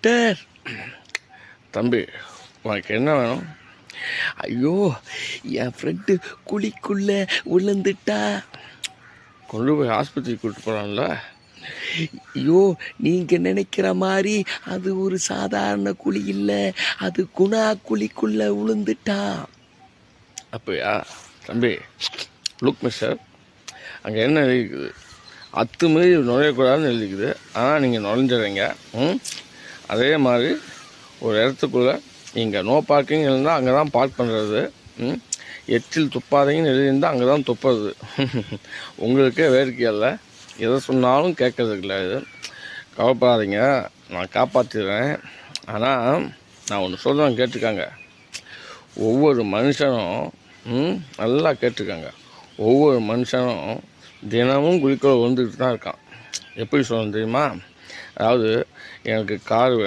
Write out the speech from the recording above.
Doctor, தம்பி உனக்கு என்ன வேணும்? ஐயோ, என் ஃப்ரெண்டு குழிக்குள்ள விழுந்துட்டா. கொண்டு போய் ஆஸ்பத்திரிக்கு கூப்பிட்டு போகிறான்ல. ஐயோ, நீங்கள் நினைக்கிற மாதிரி அது ஒரு சாதாரண குழி இல்லை, அது குணா குழிக்குள்ள விழுந்துட்டா. அப்படியா தம்பி? லுக் மிஸ்டர், அங்கே என்ன எழுதிக்குது? அத்துமீறி நுழையக்கூடாதுன்னு எழுதிக்குது. ஆனால் நீங்கள் நுழைஞ்சிடுறீங்க. அதே மாதிரி ஒரு இடத்துக்குள்ளே நீங்கள் நோ பார்க்கிங் இருந்தால் அங்கே தான் பார்க் பண்ணுறது. எச்சில் துப்பாதீங்கன்னு எழுதியிருந்தால் அங்கே தான் துப்புறது. உங்களுக்கே வேடிக்கையல்ல, எதை சொன்னாலும் கேட்கறதுக்கு இல்லை. இது கவலைப்படாதீங்க, நான் காப்பாற்றிடுறேன். ஆனால் நான் ஒன்று சொல்கிறேன், கேட்டுக்காங்க. ஒவ்வொரு மனுஷனும் நல்லா கேட்டுக்காங்க. ஒவ்வொரு மனுஷனும் தினமும் குழிக்குள்ள வந்துக்கிட்டு தான் இருக்கான். எப்படி சொல்லணும் தெரியுமா? அதாவது எனக்கு கார்